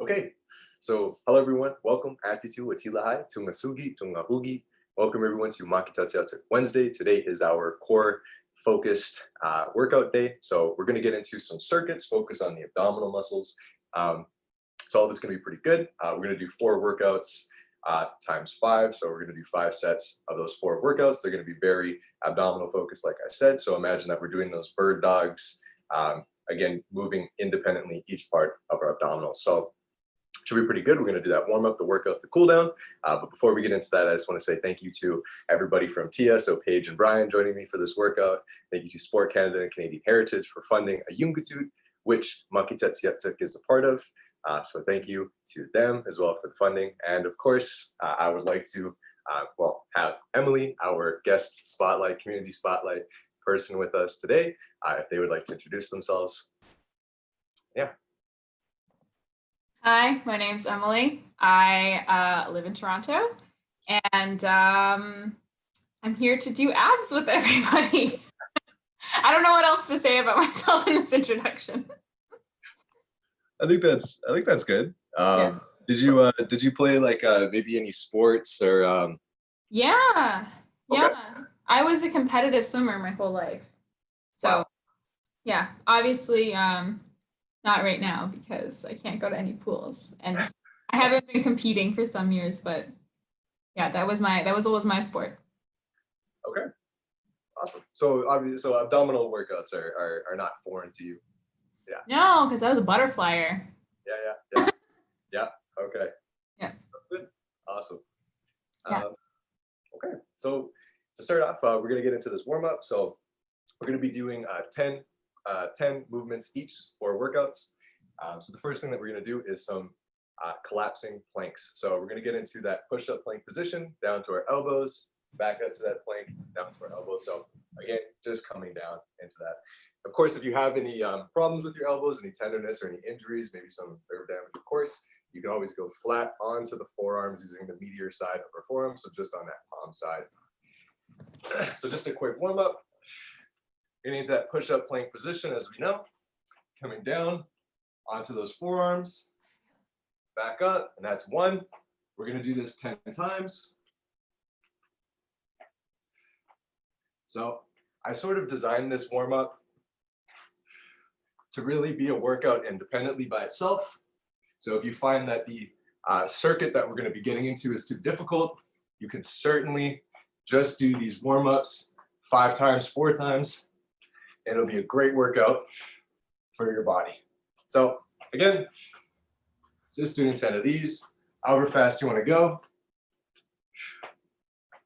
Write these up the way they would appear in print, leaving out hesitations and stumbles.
Okay, so hello everyone. Welcome Attitu, Tunngasugit, Welcome everyone to Attitu Wednesday. Today is our core focused workout day. So we're going to get into some circuits, focus on the abdominal muscles. So all of it's going to be pretty good. We're going to do 4 workouts times 5. So we're going to do 5 sets of those 4 workouts. They're going to be very abdominal focused, like I said. So imagine that we're doing those bird dogs, again, moving independently each part of our abdominals. So should be pretty good. We're going to do that warm up, the workout, the cool down. But before we get into that, I just want to say thank you to everybody from TIA, so Paige and Brian joining me for this workout. Thank you to Sport Canada and Canadian Heritage for funding a Tunngasugit, which Tunngasugit is a part of. So thank you to them as well for the funding. And of course, I would like to have Emily, our guest spotlight, community spotlight person with us today, if they would like to introduce themselves. Yeah. Hi, my name's Emily. I live in Toronto, and I'm here to do abs with everybody. I don't know what else to say about myself in this introduction. I think that's good. Yeah. Did you play like maybe any sports or? Yeah. Okay. I was a competitive swimmer my whole life, so Wow. yeah. Obviously, not right now because I can't go to any pools, and I haven't been competing for some years. But yeah, that was always my sport. Okay. Awesome. So obviously, abdominal workouts are not foreign to you. Yeah. No, because I was a butterflyer. Yeah. Yeah. Okay. Yeah. Good. Awesome. Yeah. Okay. So to start off, we're going to get into this warm up. So we're going to be doing 10 movements each for workouts. So the first thing that we're going to do is some collapsing planks. So we're going to get into that push-up plank position, down to our elbows, back up to that plank, down to our elbows. So again, just coming down into that. Of course, if you have any problems with your elbows, any tenderness or any injuries, maybe some nerve damage, of course, you can always go flat onto the forearms using the medial side of our forearm, so just on that palm side. So just a quick warm up. Getting into that push-up plank position, as we know, coming down onto those forearms, back up, and that's 1. We're going to do this 10 times. So I sort of designed this warm-up to really be a workout independently by itself. So if you find that the circuit that we're going to be getting into is too difficult, you can certainly just do these warm-ups 5 times, 4 times. It'll be a great workout for your body. So again, just doing 10 of these, however fast you want to go.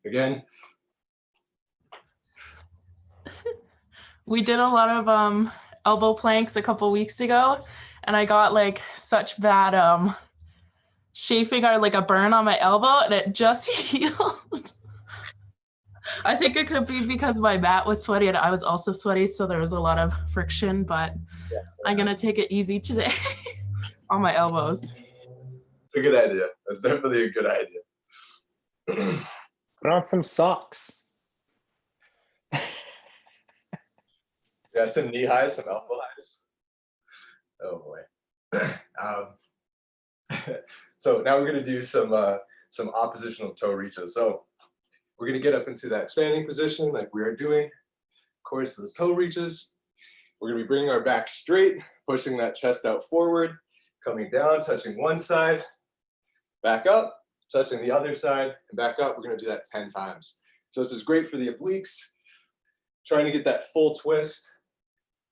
Again. We did a lot of elbow planks a couple weeks ago, and I got like such bad chafing or like a burn on my elbow, and it just healed. I think it could be because my mat was sweaty and I was also sweaty, so there was a lot of friction, but yeah. I'm gonna take it easy today on my elbows. It's a good idea. That's definitely a good idea. Put on some socks. Yeah, some knee highs, some elbow highs. Oh boy. So now we're gonna do some oppositional toe reaches. So we're gonna get up into that standing position like we are doing. Of course, those toe reaches. We're gonna be bringing our back straight, pushing that chest out forward, coming down, touching one side, back up, touching the other side, and back up. We're gonna do that 10 times. So this is great for the obliques, trying to get that full twist.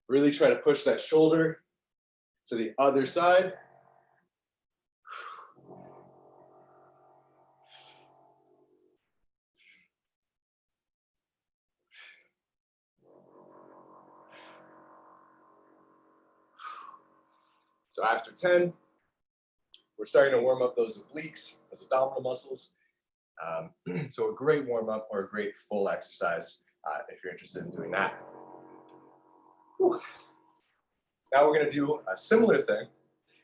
Really try to push that shoulder to the other side. So after 10, we're starting to warm up those obliques, those abdominal muscles. So a great warm up or a great full exercise if you're interested in doing that. Whew. Now we're going to do a similar thing,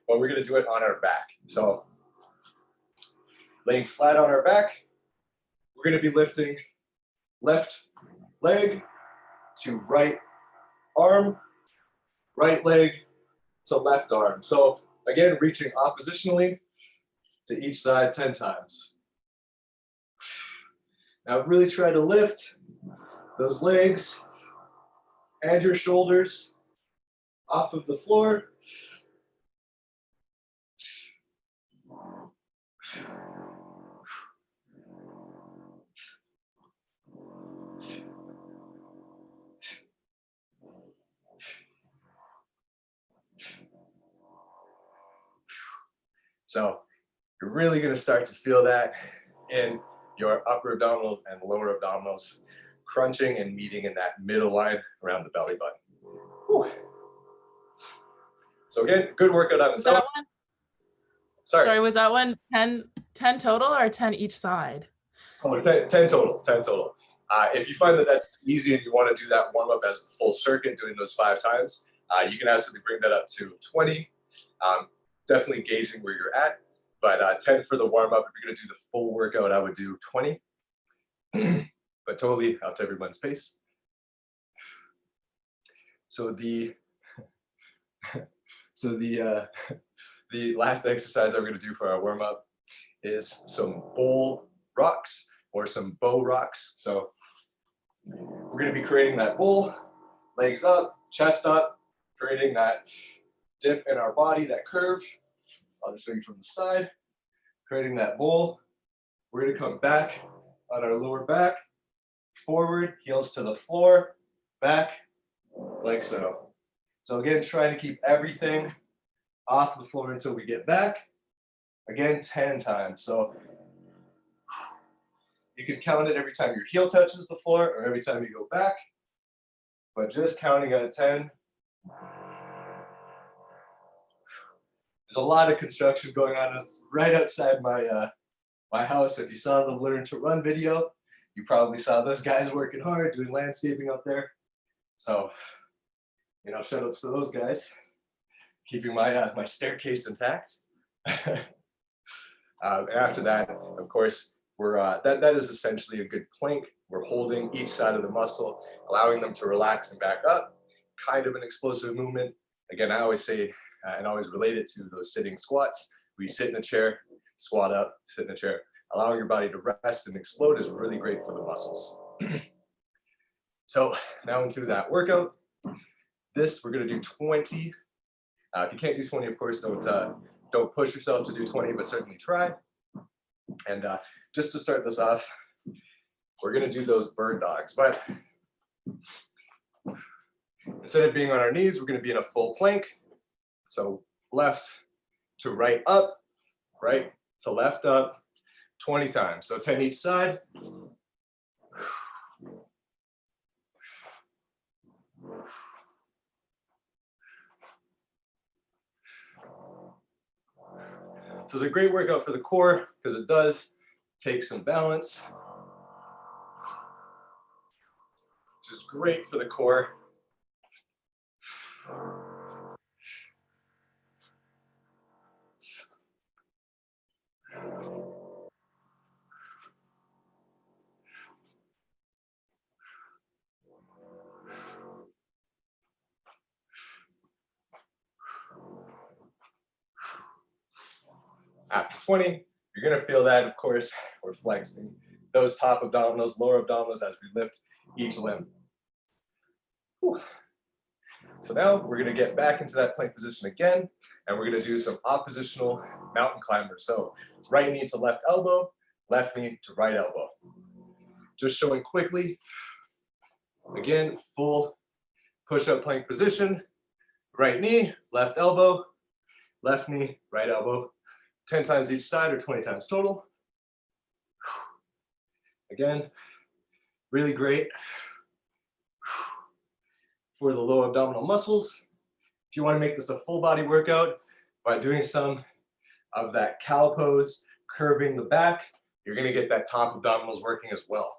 but we're going to do it on our back. So laying flat on our back, we're going to be lifting left leg to right arm, right leg to left arm. So again, reaching oppositionally to each side 10 times. Now really try to lift those legs and your shoulders off of the floor. So you're really going to start to feel that in your upper abdominals and lower abdominals, crunching and meeting in that middle line around the belly button. Whew. So again, good workout on Was its own. that one? Sorry. Sorry, was that one 10 total or 10 each side? Oh, 10 total, 10 total. If you find that that's easy and you want to do that warm up as a full circuit, doing those 5 times, you can absolutely bring that up to 20. Definitely gauging where you're at, but 10 for the warm up. If you're going to do the full workout, I would do 20, but totally up to everyone's pace. So the the last exercise that we're going to do for our warm up is some bowl rocks or some bow rocks. So we're going to be creating that bowl, legs up, chest up, creating that dip in our body, that curve. I'll just show you from the side, creating that bowl. We're going to come back on our lower back, forward, heels to the floor, back, like so. So again, trying to keep everything off the floor until we get back. Again, 10 times. So you can count it every time your heel touches the floor or every time you go back, but just counting at 10. There's a lot of construction going on. It's right outside my house. If you saw the Learn to Run video, you probably saw those guys working hard, doing landscaping up there. So, you know, shout outs to those guys, keeping my my staircase intact. After that, of course, we're that is essentially a good plank. We're holding each side of the muscle, allowing them to relax and back up. Kind of an explosive movement. Again, I always say and always relate it to those sitting squats. We sit in a chair, squat up, sit in a chair. Allowing your body to rest and explode is really great for the muscles. So now into that workout. This, we're gonna do 20. If you can't do 20, of course, don't push yourself to do 20, but certainly try. And just to start this off, we're gonna do those bird dogs, but instead of being on our knees, we're gonna be in a full plank. So left to right up, right to left up, 20 times. So 10 each side. So it's a great workout for the core because it does take some balance, which is great for the core. After 20, you're gonna feel that, of course, we're flexing those top abdominals, lower abdominals as we lift each limb. Whew. So now we're gonna get back into that plank position again, and we're gonna do some oppositional mountain climbers. So right knee to left elbow, left knee to right elbow. Just showing quickly, again, full push-up plank position, right knee, left elbow, left knee, right elbow. 10 times each side or 20 times total. Again, really great for the low abdominal muscles. If you want to make this a full body workout by doing some of that cow pose, curving the back, you're going to get that top abdominals working as well.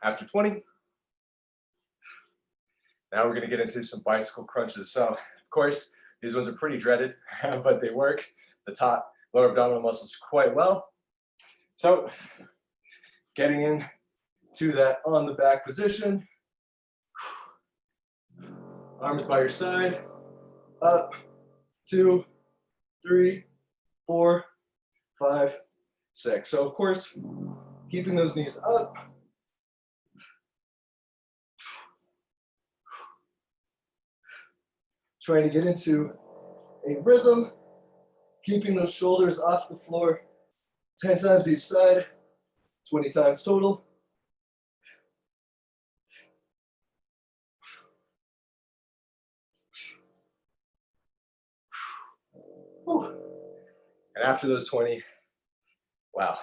After 20, now we're gonna get into some bicycle crunches. So of course, these ones are pretty dreaded, but they work the top lower abdominal muscles quite well. So getting in to that on the back position, arms by your side, up, 2, 3, 4, 5, 6. So of course, keeping those knees up. Trying to get into a rhythm, keeping those shoulders off the floor 10 times each side, 20 times total. Whew. And after those 20, wow,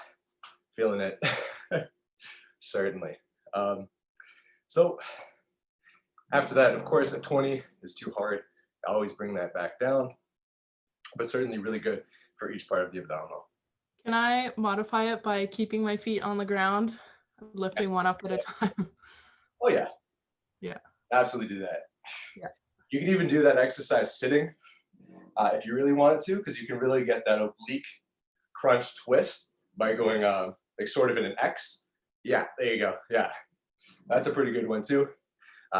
feeling it. Certainly. So after that, of course, at 20 is too hard. I always bring that back down, but certainly really good for each part of the abdominal. Can I modify it by keeping my feet on the ground, lifting one up at a time? Oh yeah. Yeah. Absolutely do that. Yeah. You can even do that exercise sitting if you really wanted to, because you can really get that oblique crunch twist by going like sort of in an X. Yeah, there you go. Yeah, that's a pretty good one too.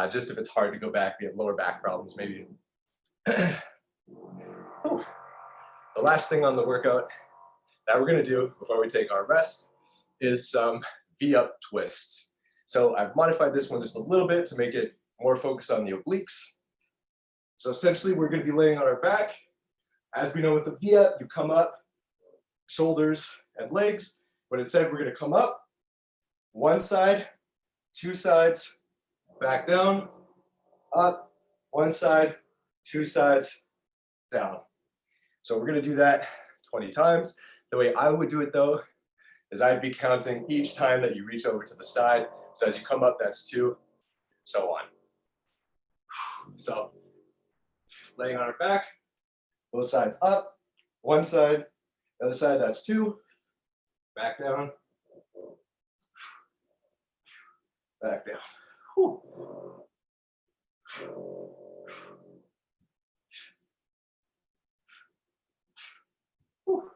Just if it's hard to go back, you have lower back problems maybe. The last thing on the workout that we're gonna do before we take our rest is some V-up twists. So I've modified this one just a little bit to make it more focused on the obliques. So essentially we're gonna be laying on our back. As we know with the V-up, you come up, shoulders and legs, but instead we're gonna come up, one side, two sides, back down, up, one side, two sides, down. So we're gonna do that 20 times. The way I would do it though, is I'd be counting each time that you reach over to the side. So as you come up, that's 2, so on. So laying on our back, both sides up, one side, the other side, that's 2, back down, back down. Whew. Whew.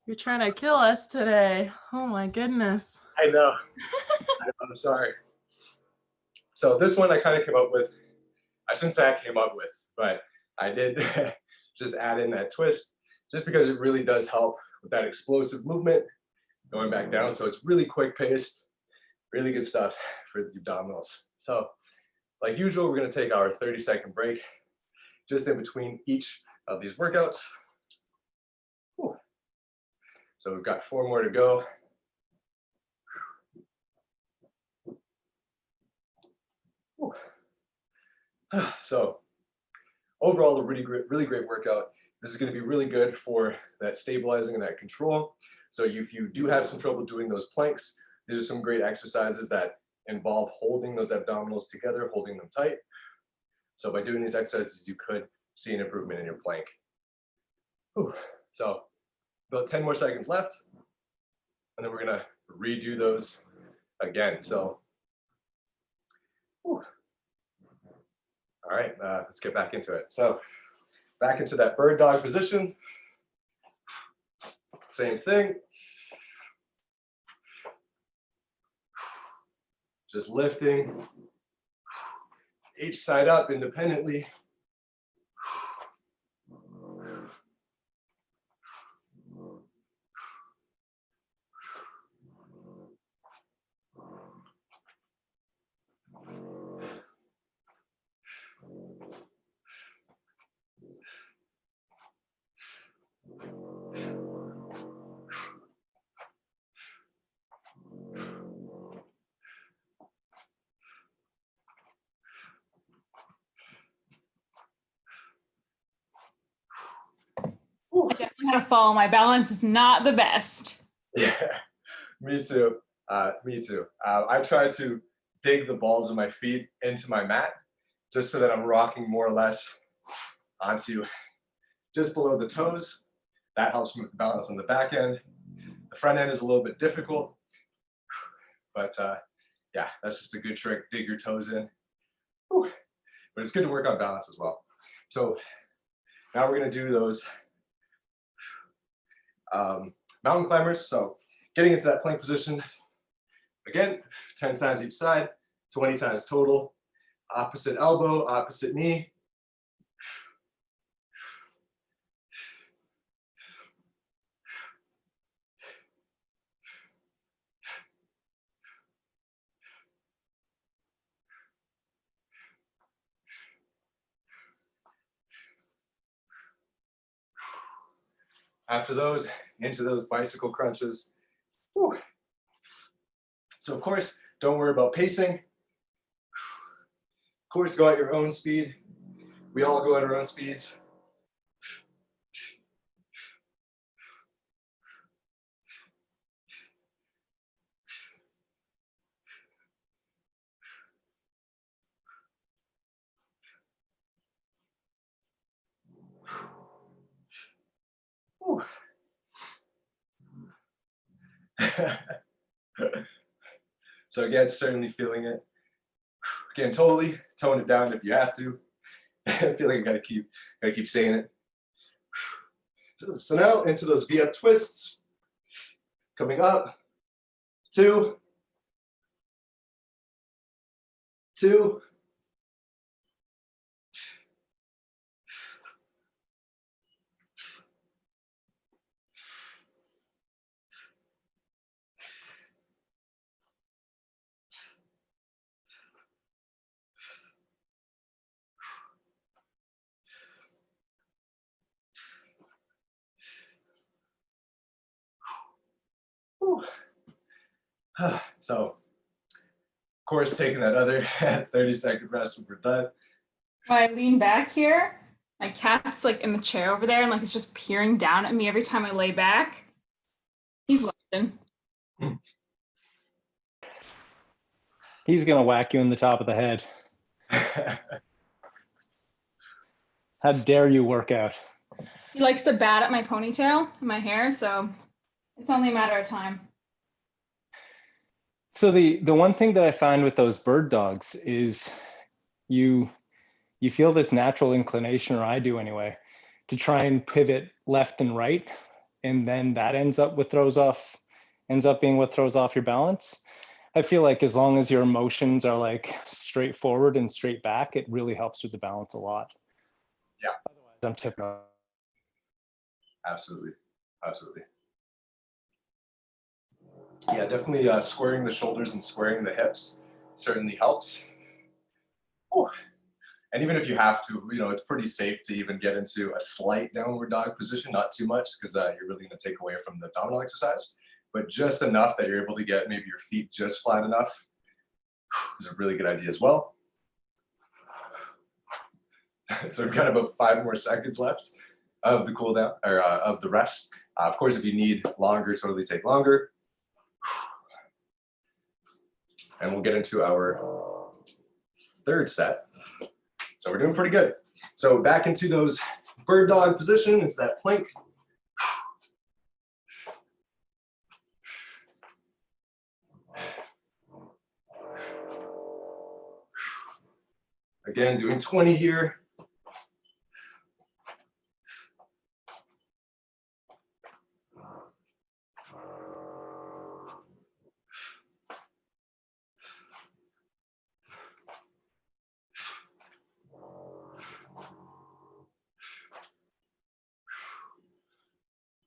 You're trying to kill us today. Oh my goodness. I know. I'm sorry. So this one I kind of came up with. I shouldn't say I came up with, but I did just add in that twist just because it really does help with that explosive movement going back down. So it's really quick paced, really good stuff for the abdominals. So like usual, we're going to take our 30-second break just in between each of these workouts. Whew. So we've got 4 more to go. Whew. So overall, a really great workout. This is going to be really good for that stabilizing and that control. So if you do have some trouble doing those planks, these are some great exercises that involve holding those abdominals together, holding them tight. So by doing these exercises, you could see an improvement in your plank. Whew. So about 10 more seconds left, and then we're gonna redo those again. So, whew. All right, let's get back into it. So back into that bird dog position. Same thing. Just lifting each side up independently. how to fall. My balance is not the best. Yeah, me too. Me too. I try to dig the balls of my feet into my mat just so that I'm rocking more or less onto just below the toes. That helps me with the balance on the back end. The front end is a little bit difficult, but yeah, that's just a good trick. Dig your toes in. Whew. But it's good to work on balance as well. So now we're gonna do those mountain climbers. So getting into that plank position, again, 10 times each side, 20 times total. Opposite elbow, opposite knee. After those, into those bicycle crunches. Whew. So of course, don't worry about pacing. Of course, go at your own speed. We all go at our own speeds. Whew. So again, certainly feeling it. Again, totally tone it down if you have to. I feel like I gotta keep saying it. So now into those V-up twists. Coming up, 2, 2, whew. So, of course, taking that other 30-second rest when we're done. When I lean back here, my cat's like in the chair over there and like it's just peering down at me every time I lay back. He's watching. He's gonna whack you in the top of the head. How dare you work out? He likes to bat at my ponytail and my hair, so it's only a matter of time. So the one thing that I find with those bird dogs is you feel this natural inclination, or I do anyway, to try and pivot left and right, and then that ends up being what throws off your balance. I feel like as long as your emotions are like straightforward and straight back, it really helps with the balance a lot. Yeah. Otherwise, I'm tipping over. Absolutely, absolutely. Yeah, definitely squaring the shoulders and squaring the hips certainly helps. Whew. And even if you have to, it's pretty safe to even get into a slight downward dog position, not too much, because you're really going to take away from the abdominal exercise, but just enough that you're able to get maybe your feet just flat enough is a really good idea as well. So we've got about 5 more seconds left of the cool down, or of the rest. Of course, if you need longer, totally take longer. And we'll get into our 3rd set. So we're doing pretty good. So back into those bird dog position, into that plank. Again, doing 20 here.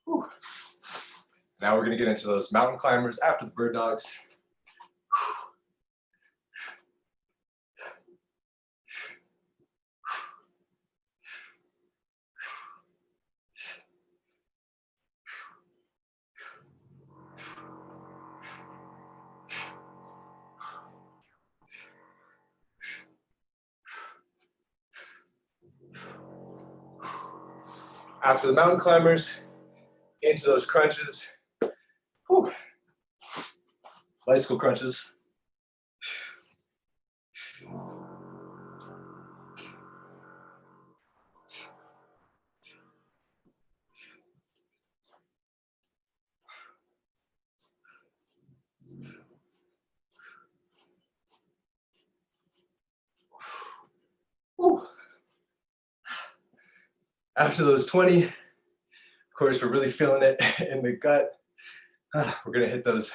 Whew. Now we're going to get into those mountain climbers after the bird dogs. After the mountain climbers, into those crunches. Whew. Bicycle crunches. Whew. After those 20, of course, we're really feeling it in the gut. We're gonna hit those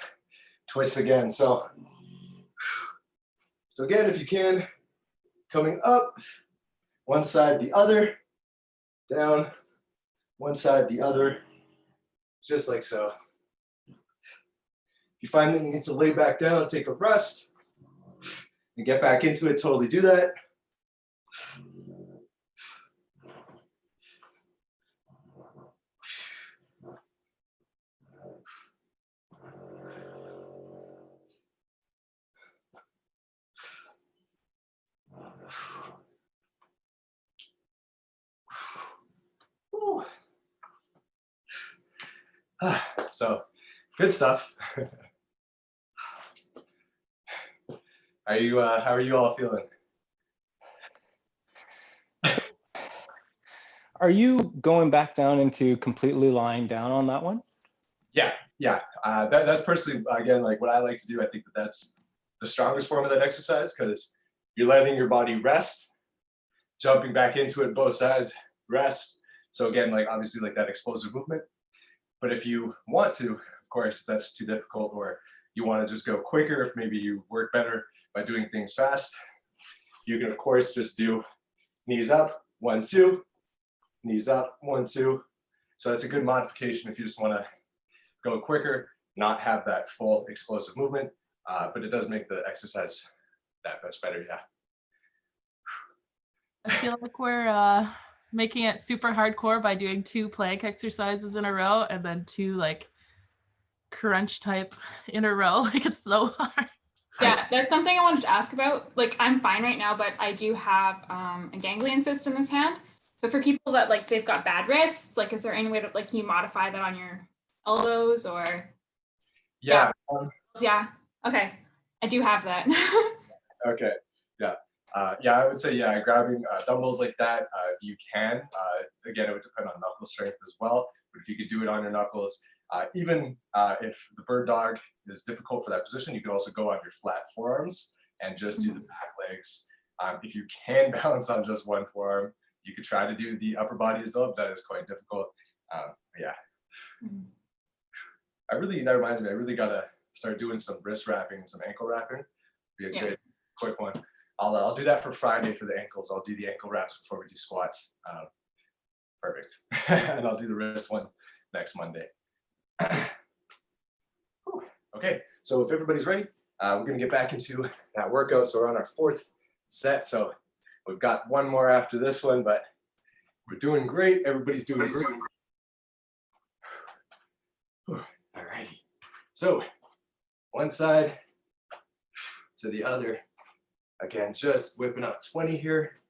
twists again. So again, if you can, coming up, one side, the other, down, one side, the other, just like so. If you find that you need to lay back down, take a rest, and get back into it, totally do that. So, good stuff. How are you all feeling? Are you going back down into completely lying down on that one? Yeah. That's personally, again, like what I like to do. I think that's the strongest form of that exercise because you're letting your body rest, jumping back into it, both sides, rest. So again, like obviously like that explosive movement. But if you want to, of course, that's too difficult, or you want to just go quicker, if maybe you work better by doing things fast, you can of course just do knees up, 1, 2, knees up, 1, 2. So that's a good modification if you just want to go quicker, not have that full explosive movement, but it does make the exercise that much better, yeah. I feel like we're making it super hardcore by doing 2 plank exercises in a row and then 2 like crunch type in a row. Like it's so hard. Yeah, that's something I wanted to ask about. Like I'm fine right now, but I do have a ganglion cyst in this hand. So for people that like they've got bad wrists, like is there any way to like can you modify that on your elbows or? Yeah. Yeah. Okay. I do have that. Okay. Yeah. Yeah, I would say, yeah, grabbing dumbbells like that, you can. Again, it would depend on knuckle strength as well. But if you could do it on your knuckles, even if the bird dog is difficult for that position, you can also go on your flat forearms and just do the back legs. If you can balance on just one forearm, you could try to do the upper body as well. That is quite difficult. Yeah. That reminds me, I really gotta start doing some wrist wrapping and some ankle wrapping. Be a good quick one. I'll do that for Friday for the ankles. I'll do the ankle wraps before we do squats. Perfect. And I'll do the wrist one next Monday. Okay, so if everybody's ready, we're gonna get back into that workout. So we're on our 4th set. So we've got one more after this one, but we're doing great. Everybody's doing great. Alrighty. So one side to the other. Again, just whipping up 20 here.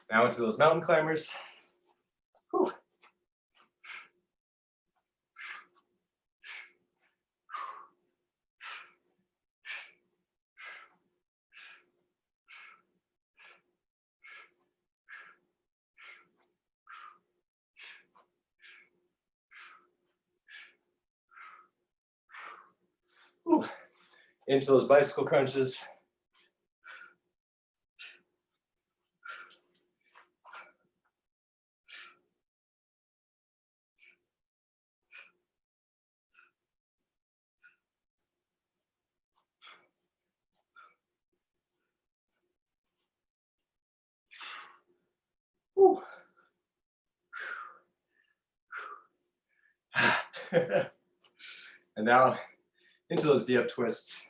Now into those mountain climbers. Whew. Whew. Into those bicycle crunches. Whew. And now into those V-up twists.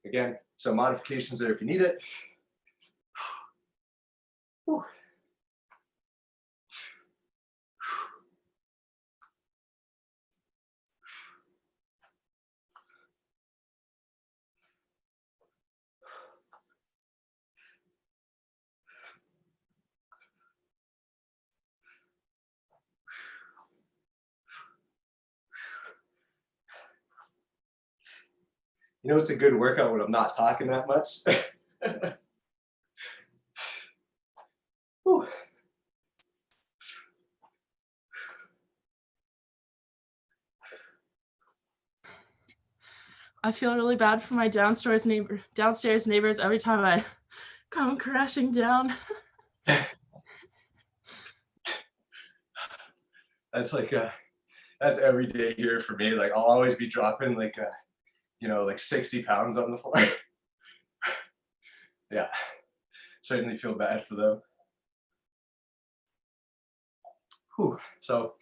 Again, some modifications there if you need it. Whew. You know, it's a good workout when I'm not talking that much. Whew. I feel really bad for my downstairs neighbors every time I come crashing down. That's like that's every day here for me. Like I'll always be dropping like you know, like 60 pounds on the floor. Yeah, certainly feel bad for them. Whew. So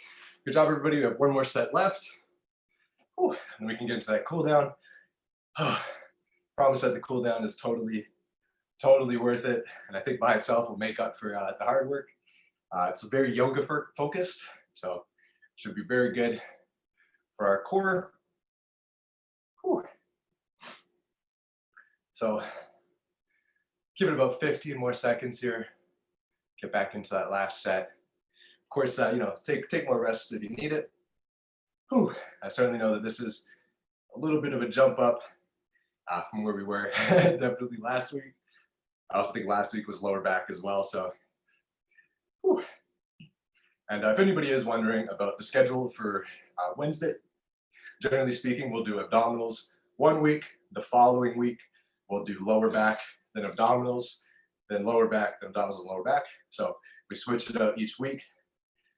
good job, everybody. We have one more set left. Whew. And we can get into that cool down. Promise that the cool down is totally worth it. And I think by itself will make up for the hard work. It's very yoga focused, so should be very good for our core. Whew. So give it about 15 more seconds here. Get back into that last set. Of course, you know, take more rests if you need it. Whew. I certainly know that this is a little bit of a jump up from where we were definitely last week. I also think last week was lower back as well. So, whew. And if anybody is wondering about the schedule for Wednesday, generally speaking, we'll do abdominals one week. The following week, we'll do lower back, then abdominals, then lower back, then abdominals and lower back. So we switch it out each week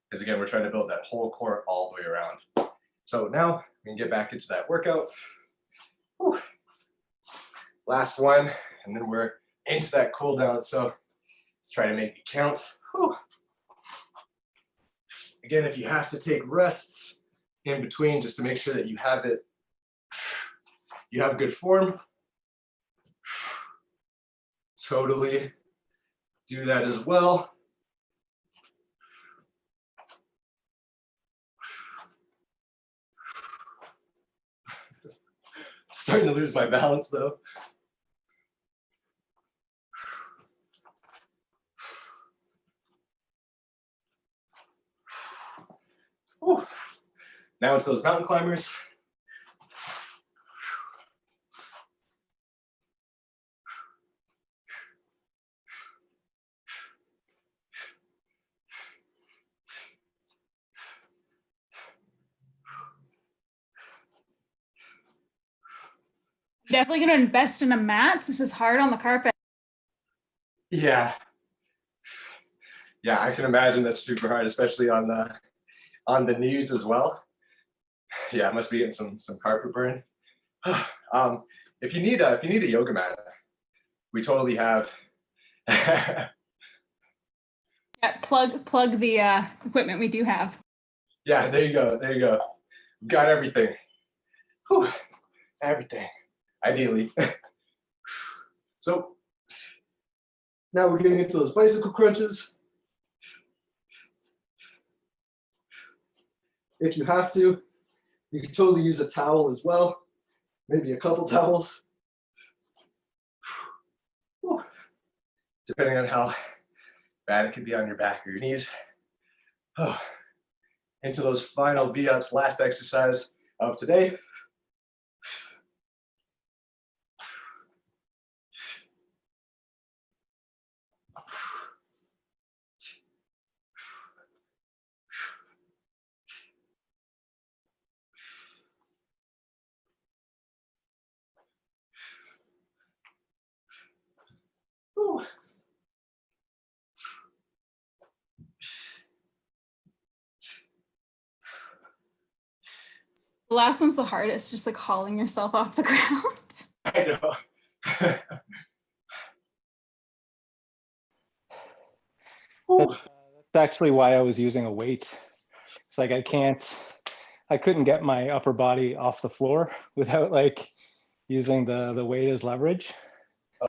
because again, we're trying to build that whole core all the way around. So now we can get back into that workout. Whew. Last one, and then we're into that cool down. So let's try to make it count. Whew. Again, if you have to take rests in between just to make sure that you have good form, totally do that as well. Starting to lose my balance though. Whew. Now into those mountain climbers. Definitely going to invest in a mat. This is hard on the carpet. Yeah, I can imagine that's super hard, especially on the knees as well. Yeah, I must be getting some carpet burn. If you need a yoga mat, we totally have. Yeah, plug the equipment we do have. Yeah, there you go. We've got everything. Whew. Everything, ideally. So now we're getting into those bicycle crunches. If you have to, you can totally use a towel as well. Maybe a couple towels. Whew. Depending on how bad it could be on your back or your knees. Oh. Into those final V-ups, last exercise of today. Whew. The last one's the hardest, just like hauling yourself off the ground. I know. That's actually why I was using a weight. It's like I can't I couldn't get my upper body off the floor without like using the weight as leverage.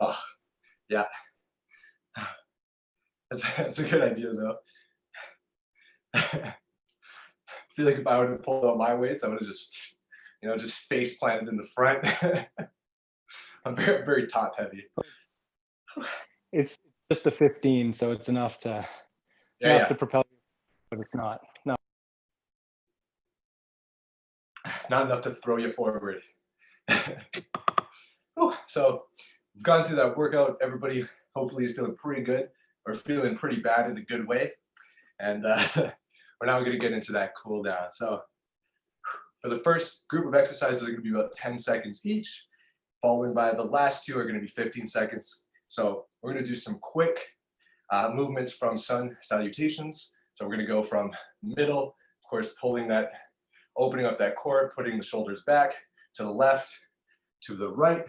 Oh, yeah. That's a good idea though. I feel like if I would have pulled out my weights, I would have just, just face planted in the front. I'm very, very top heavy. It's just a 15, so it's enough to Yeah. propel you, but it's not. No. Not enough to throw you forward. So we've gone through that workout. Everybody hopefully is feeling pretty good or feeling pretty bad in a good way. And we're now going to get into that cool down. So for the first group of exercises are going to be about 10 seconds each, followed by the last two are going to be 15 seconds. So we're going to do some quick movements from sun salutations. So we're going to go from middle, of course, opening up that core, putting the shoulders back to the left, to the right.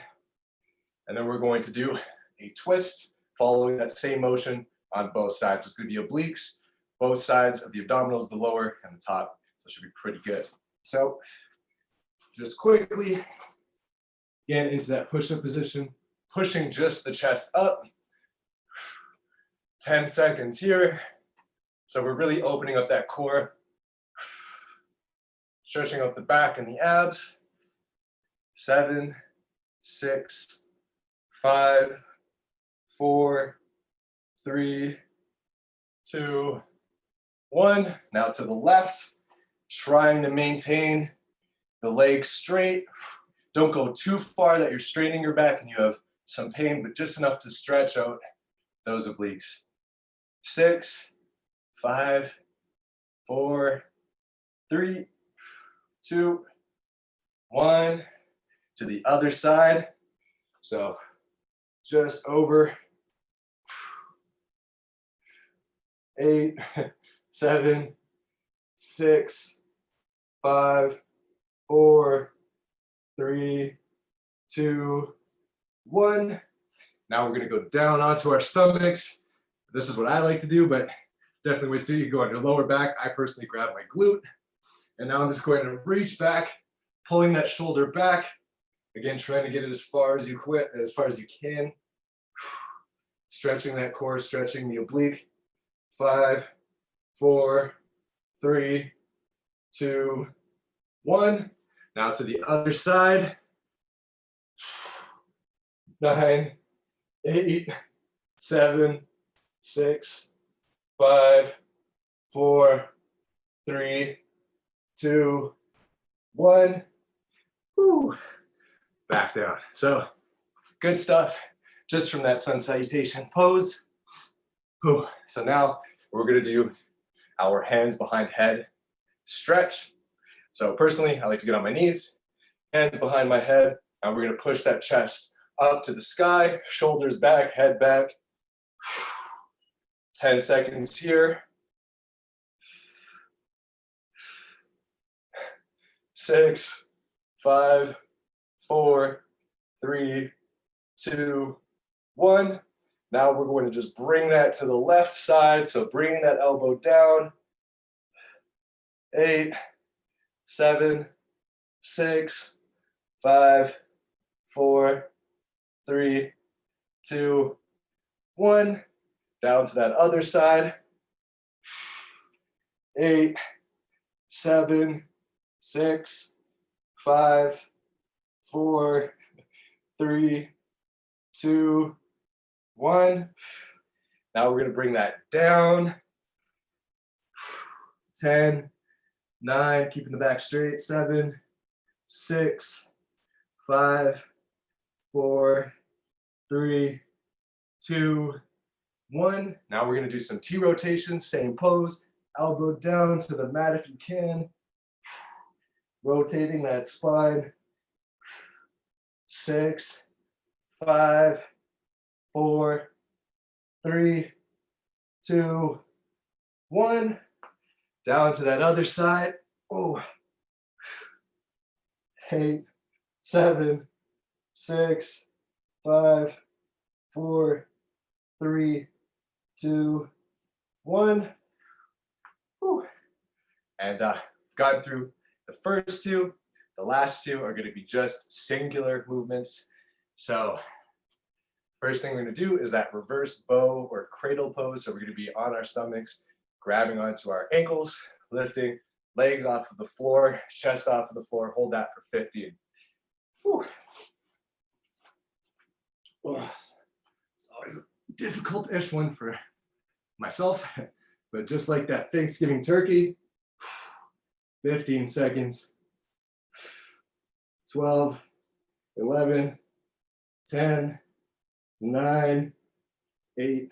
And then we're going to do a twist following that same motion on both sides. So it's going to be obliques, both sides of the abdominals, the lower and the top. So it should be pretty good. So just quickly get into that push-up position, pushing just the chest up. 10 seconds here. So we're really opening up that core, stretching out the back and the abs. 7, 6, 5, 4, 3, 2, 1. Now to the left, trying to maintain the legs straight. Don't go too far that you're straining your back and you have some pain, but just enough to stretch out those obliques. 6, 5, 4, 3, 2, 1. To the other side. So just over 8, 7, 6, 5, 4, 3, 2, 1. Now we're going to go down onto our stomachs. This is what I like to do, but definitely ways to do. You go on your lower back. I personally grab my glute. And now I'm just going to reach back, pulling that shoulder back. Again, trying to get it as far as you can. Stretching that core, stretching the oblique. 5, 4, 3, 2, 1. Now to the other side. 9, 8, 7, 6, 5, 4, 3, 2, 1. Whew. Back down. So good stuff just from that sun salutation pose. Whew. So now we're going to do our hands behind head stretch. So personally, I like to get on my knees, hands behind my head, and we're going to push that chest up to the sky, shoulders back, head back. 10 seconds here. 6, 5, 4, 3, 2, 1. Now we're going to just bring that to the left side. So bringing that elbow down. 8, 7, 6, 5, 4, 3, 2, 1. Down to that other side. 8, 7, 6, 5, 4, 3, 2, 1. Now we're going to bring that down. 10, 9, keeping the back straight. 7, 6, 5, 4, 3, 2, 1. Now we're going to do some T rotations, same pose. Elbow down to the mat if you can. Rotating that spine. 6, 5, 4, 3, 2, 1. Down to that other side. Oh. 8, 7, 6, 5, 4, 3, 2, 1. Whew. And gotten through the first two. The last two are going to be just singular movements. So first thing we're going to do is that reverse bow or cradle pose. So we're going to be on our stomachs, grabbing onto our ankles, lifting legs off of the floor, chest off of the floor. Hold that for 15. Whew. Oh, it's always a difficult-ish one for myself, but just like that Thanksgiving turkey, 15 seconds, 12, 11, 10, 9, 8,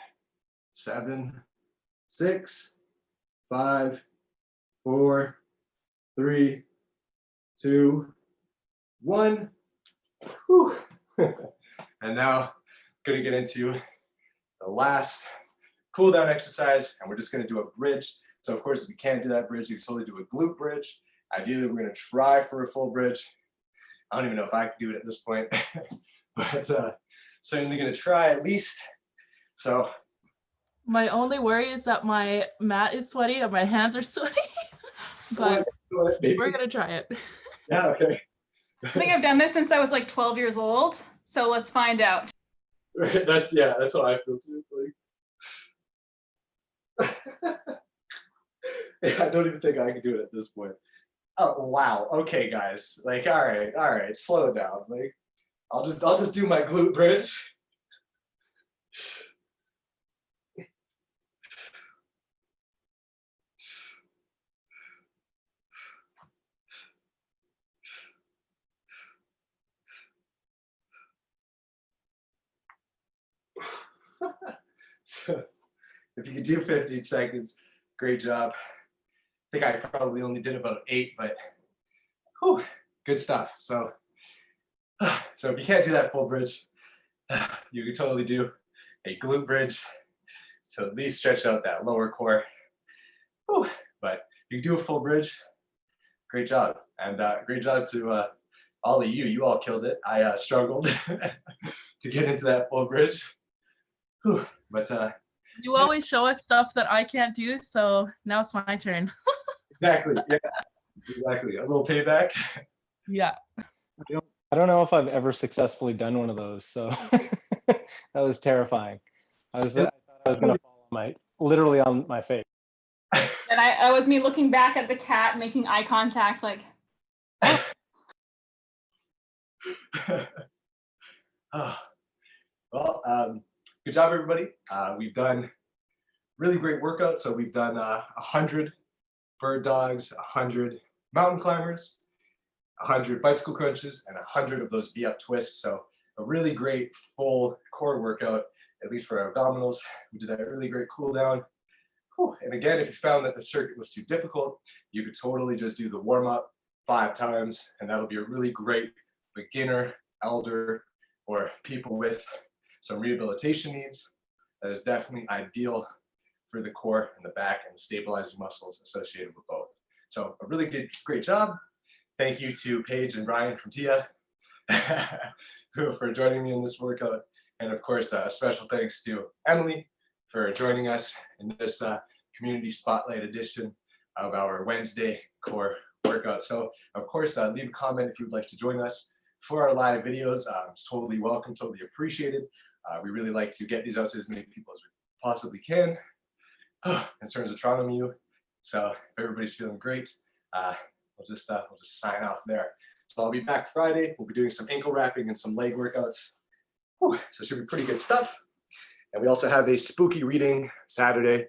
7, 6, 5, 4, 3, 2, 1. Whew. And now I'm going to get into the last cool down exercise, and we're just going to do a bridge. So of course, if you can't do that bridge, you can totally do a glute bridge. Ideally, we're going to try for a full bridge. I don't even know if I can do it at this point, but certainly going to try at least. So My only worry is that my mat is sweaty and my hands are sweaty, but we're gonna try it. Yeah, okay. I think I've done this since I was like 12 years old. So let's find out. That's what I feel too. Like, I don't even think I can do it at this point. Oh wow. Okay, guys. Like, all right, slow down. Like, I'll just do my glute bridge. So if you could do 15 seconds, great job. I think I probably only did about 8, but whew, good stuff. So if you can't do that full bridge, you can totally do a glute bridge to at least stretch out that lower core. Whew. But you can do a full bridge. Great job. And great job to all of you. You all killed it. I struggled to get into that full bridge. Whew. But you always show us stuff that I can't do, so now it's my turn. exactly. Yeah. Exactly. A little payback. Yeah. I don't know if I've ever successfully done one of those, so that was terrifying. I thought I was gonna fall literally on my face. And I was me looking back at the cat, making eye contact, like. Oh. Well, good job, everybody. We've done really great workouts. So we've done 100 bird dogs, 100 mountain climbers, 100 bicycle crunches, and 100 of those V-up twists. So a really great full core workout, at least for our abdominals. We did a really great cool down. Whew. And again, if you found that the circuit was too difficult, you could totally just do the warm up 5 times, and that'll be a really great beginner, elder, or people with some rehabilitation needs. That is definitely ideal for the core and the back and the stabilizing muscles associated with both. So a really great job. Thank you to Paige and Brian from TIA for joining me in this workout. And of course, a special thanks to Emily for joining us in this community spotlight edition of our Wednesday core workout. So of course, leave a comment if you would like to join us for our live videos. It's totally welcome, totally appreciated. We really like to get these out to as many people as we possibly can. In terms of Toronto Mu, so if everybody's feeling great, we'll just sign off there. So I'll be back Friday. We'll be doing some ankle wrapping and some leg workouts. Whew, so it should be pretty good stuff. And we also have a spooky reading Saturday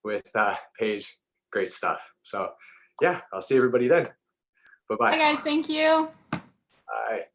with Paige. Great stuff. So yeah, I'll see everybody then. Bye-bye. Hi guys, thank you. Bye.